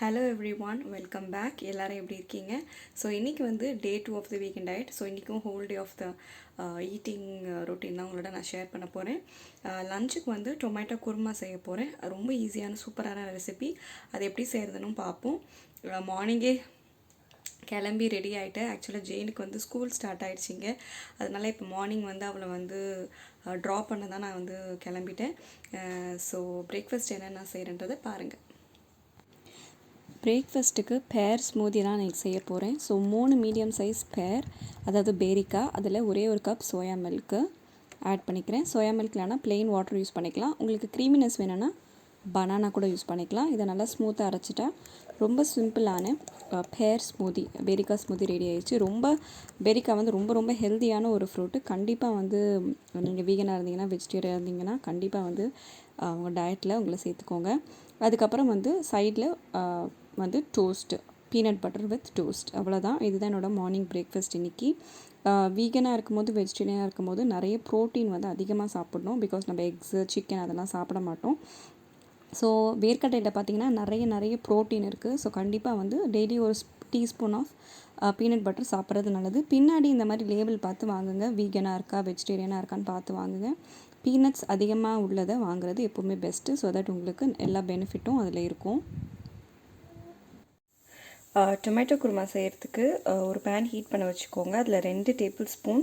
Hello everyone, welcome back. எல்லோரும் எப்படி இருக்கீங்க? ஸோ இன்றைக்கி வந்து day 2 of the weekend diet. So இன்றைக்கும் whole day of the eating routine தான் உங்களோட நான் ஷேர் பண்ண போகிறேன். லஞ்சுக்கு வந்து டொமேட்டோ குருமா செய்ய போகிறேன். ரொம்ப ஈஸியான சூப்பரான ரெசிபி. அது எப்படி செய்கிறதுன்னு பார்ப்போம். மார்னிங்கே கிளம்பி ரெடி ஆகிட்டேன். ஆக்சுவலாக ஜெயினுக்கு வந்து ஸ்கூல் ஸ்டார்ட் ஆகிடுச்சிங்க. அதனால் இப்போ மார்னிங் வந்து அவளை வந்து ட்ராப் பண்ண தான் நான் வந்து கிளம்பிட்டேன். ஸோ பிரேக்ஃபாஸ்ட் என்னென்ன செய்கிறேன்றதை பாருங்கள். பிரேக்ஃபாஸ்ட்டுக்கு பேர் ஸ்மூதி தான் நான் செய்ய போகிறேன். ஸோ 3 மீடியம் சைஸ் பேர், அதாவது பேரிக்கா, அதில் ஒரே ஒரு கப் சோயா மில்க்கு ஆட் பண்ணிக்கிறேன். சோயா மில்க் இல்லைனா ப்ளெயின் வாட்டர் யூஸ் பண்ணிக்கலாம். உங்களுக்கு க்ரீமினஸ் வேணும்னா பனானா கூட யூஸ் பண்ணிக்கலாம். இதை நல்லா ஸ்மூத்தாக அரைச்சிட்டா ரொம்ப சிம்பிளான பேர் ஸ்மூதி, பேரிக்கா ஸ்மூதி ரெடி ஆகிடுச்சு. பேரிக்கா வந்து ரொம்ப ஹெல்த்தியான ஒரு ஃப்ரூட்டு. கண்டிப்பாக வந்து நீங்கள் வீகனாக இருந்தீங்கன்னா, வெஜிடேரியன் இருந்தீங்கன்னா கண்டிப்பாக வந்து உங்கள் டயட்டில் உங்களை சேர்த்துக்கோங்க. அதுக்கப்புறம் வந்து சைடில் வந்து toast, peanut butter with toast, அவ்வளோதான். இதுதான் என்னோடய மார்னிங் பிரேக்ஃபாஸ்ட் இன்றைக்கி. வீகனாக இருக்கும்போது, வெஜிடேரியனாக இருக்கும்போது நிறைய ப்ரோட்டீன் வந்து அதிகமாக சாப்பிடணும். பிகாஸ் நம்ம எக்ஸு, சிக்கன் அதெல்லாம் சாப்பிட மாட்டோம். ஸோ வேர்க்கடையில் பார்த்திங்கன்னா நிறைய ப்ரோட்டீன் இருக்குது. ஸோ கண்டிப்பாக வந்து டெய்லி ஒரு டீஸ்பூன் ஆஃப் பீனட் பட்டர் சாப்பிட்றது நல்லது. பின்னாடி இந்த மாதிரி லேபிள் பார்த்து வாங்குங்க. வீகனாக இருக்கா, வெஜிடேரியனாக இருக்கான்னு பார்த்து வாங்குங்க. பீனட்ஸ் அதிகமாக உள்ளதை வாங்குறது எப்போவுமே பெஸ்ட்டு. ஸோ தட் உங்களுக்கு எல்லா பெனிஃபிட்டும் அதில் இருக்கும். டொமேட்டோ குருமா செய்கிறதுக்கு ஒரு பேன் ஹீட் பண்ண வச்சுக்கோங்க. அதில் 2 டேபிள் ஸ்பூன்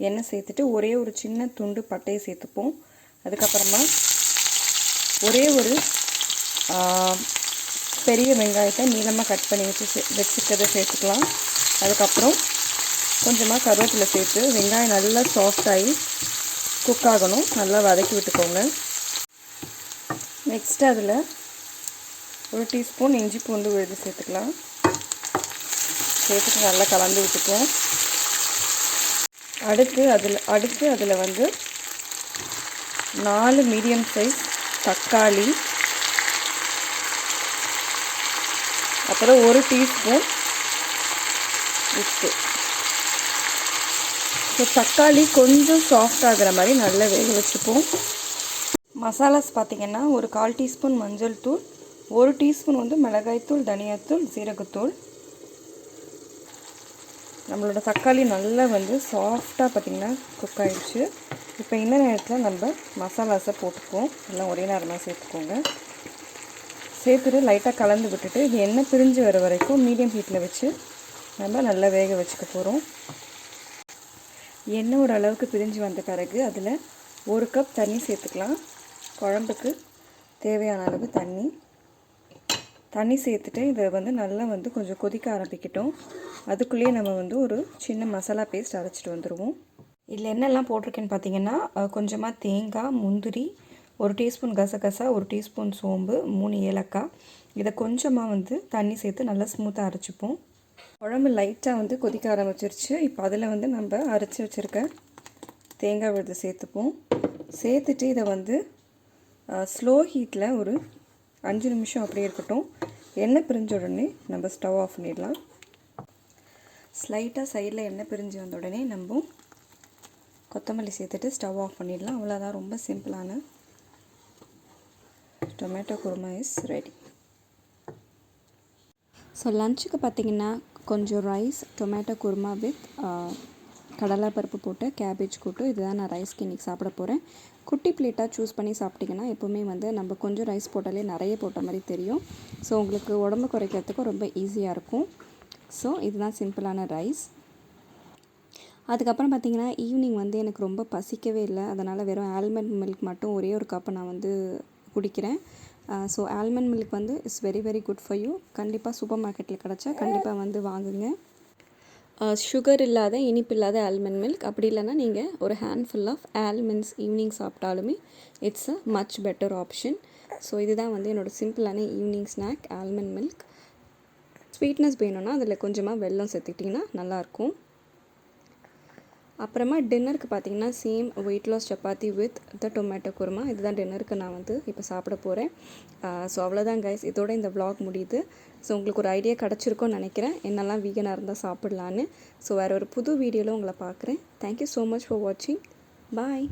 எண்ணெய் சேர்த்துட்டு ஒரே ஒரு சின்ன துண்டு பட்டையை சேர்த்துப்போம். அதுக்கப்புறமா ஒரே ஒரு பெரிய வெங்காயத்தை நீளமாக கட் பண்ணி வச்சுக்கிறத சேர்த்துக்கலாம். அதுக்கப்புறம் கொஞ்சமாக கருவேப்பிலை சேர்த்து வெங்காயம் நல்லா சாஃப்டாகி குக் ஆகணும். நல்லா வதக்கி விட்டுக்கோங்க. நெக்ஸ்ட்டு அதில் ஒரு டீஸ்பூன் இஞ்சி பூண்டு விழுது சேர்த்துக்கலாம். சேர்த்துட்டு நல்லா கலந்து விட்டுக்குவோம். அடுத்து அதில் வந்து 4 மீடியம் சைஸ் தக்காளி, அப்புறம் 1 டீஸ்பூன் உப்பு. ஸோ தக்காளி கொஞ்சம் சாஃப்ட் ஆகிற மாதிரி நல்லா வேக வச்சுப்போம். மசாலாஸ் பார்த்திங்கன்னா ஒரு 1/4 டீஸ்பூன் மஞ்சள் தூள், 1 டீஸ்பூன் வந்து மிளகாய்த்தூள், தனியாத்தூள், சீரகத்தூள். நம்மளோட தக்காளி நல்லா வந்து சாஃப்டாக பார்த்திங்கன்னா குக் ஆகிடுச்சு. இப்போ இந்த நேரத்தில் நம்ம மசாலாஸை போட்டுக்குவோம். எல்லாம் ஒரே நேரமாக சேர்த்துக்கோங்க. சேர்த்துட்டு லைட்டாக கலந்து விட்டுட்டு இது எண்ணெய் பிரிஞ்சு வர வரைக்கும் மீடியம் ஹீட்டில் வச்சு நம்ம நல்லா வேக வச்சுக்க போகிறோம். எண்ணெய் ஒரு அளவுக்கு பிரிஞ்சு வந்த பிறகு அதில் 1 கப் தண்ணி சேர்த்துக்கலாம். குழம்புக்கு தேவையான அளவு தண்ணி சேர்த்துட்டு இதை வந்து நல்லா வந்து கொஞ்சம் கொதிக்க ஆரம்பிக்கட்டும். அதுக்குள்ளேயே நம்ம வந்து ஒரு சின்ன மசாலா பேஸ்ட் அரைச்சிட்டு வந்துடுவோம். இதில் என்னெல்லாம் போட்டிருக்கேன்னு பார்த்தீங்கன்னா, கொஞ்சமாக தேங்காய், முந்திரி, 1 டீஸ்பூன் கசகசா, 1 டீஸ்பூன் சோம்பு, 3 ஏலக்காய். இதை கொஞ்சமாக வந்து தண்ணி சேர்த்து நல்லா ஸ்மூத்தாக அரைச்சிப்போம். குழம்பு லைட்டாக வந்து கொதிக்க ஆரம்பிச்சிருச்சு. இப்போ அதில் வந்து நம்ம அரைச்சி வச்சுருக்க தேங்காய் விழுது சேர்த்துப்போம். சேர்த்துட்டு இதை வந்து ஸ்லோ ஹீட்டில் ஒரு 5 நிமிஷம் அப்படியே இருக்கட்டும். எண்ணெய் பிரிஞ்ச உடனே நம்ம ஸ்டவ் ஆஃப் பண்ணிடலாம். ஸ்லைட்டாக சைடில் எண்ணெய் பிரிஞ்சு வந்த உடனே நம்ம கொத்தமல்லி சேர்த்துட்டு ஸ்டவ் ஆஃப் பண்ணிடலாம். அவ்வளோதான். ரொம்ப சிம்பிளான tomato kurma is ready. So லஞ்சுக்கு பார்த்திங்கன்னா கொஞ்சம் ரைஸ், டொமேட்டோ குருமா வித் கடலைப்பருப்பு போட்டு கேபேஜ் கூட்டு, இதுதான் நான் ரைஸ்க்கு இன்றைக்கி சாப்பிட போகிறேன். குட்டி பிளேட்டாக சூஸ் பண்ணி சாப்பிட்டிங்கன்னா எப்போவுமே வந்து நம்ம கொஞ்சம் ரைஸ் போட்டாலே நிறைய போட்ட மாதிரி தெரியும். ஸோ உங்களுக்கு உடம்பு குறைக்கிறதுக்கும் ரொம்ப ஈஸியாக இருக்கும். ஸோ இதுதான் சிம்பிளான ரைஸ். அதுக்கப்புறம் பார்த்திங்கன்னா ஈவினிங் வந்து எனக்கு ரொம்ப பசிக்கவே இல்லை. அதனால் வெறும் ஆல்மண்ட் மில்க் மட்டும் ஒரே ஒரு கப்பை நான் வந்து குடிக்கிறேன். ஸோ ஆல்மண்ட் மில்க் வந்து it's very good for you. கண்டிப்பாக சூப்பர் மார்க்கெட்டில் கிடச்சா கண்டிப்பாக வந்து வாங்குங்க. சுகர் இல்லாத, இனிப்பு இல்லாத ஆல்மண்ட் மில்க், அப்படி இல்லைன்னா நீங்கள் ஒரு ஹேண்ட்ஃபுல் ஆஃப் ஆல்மண்ட்ஸ் ஈவினிங் சாப்பிட்டாலுமே it's a much better option. So இதுதான் வந்து என்னோடய சிம்பிளான evening snack, almond milk. Sweetness வேணும்னா அதில் கொஞ்சமாக வெல்லம் சேர்த்துக்கிட்டிங்கன்னா நல்லாயிருக்கும். அப்புறமா டின்னருக்கு பார்த்திங்கன்னா same weight loss chapati with the tomato kurma. இதுதான் டின்னருக்கு நான் வந்து இப்போ சாப்பிட போகிறேன். ஸோ அவ்வளோதான் கைஸ், இதோட இந்த vlog முடியுது. ஸோ உங்களுக்கு ஒரு ஐடியா கிடச்சிருக்கும்னு நினைக்கிறேன், என்னெல்லாம் வீகனாக இருந்தால் சாப்பிட்லான்னு. ஸோ வேறு ஒரு புது வீடியோவில் உங்களை பார்க்குறேன். தேங்க்யூ ஸோ மச் ஃபார் வாட்சிங். பாய்.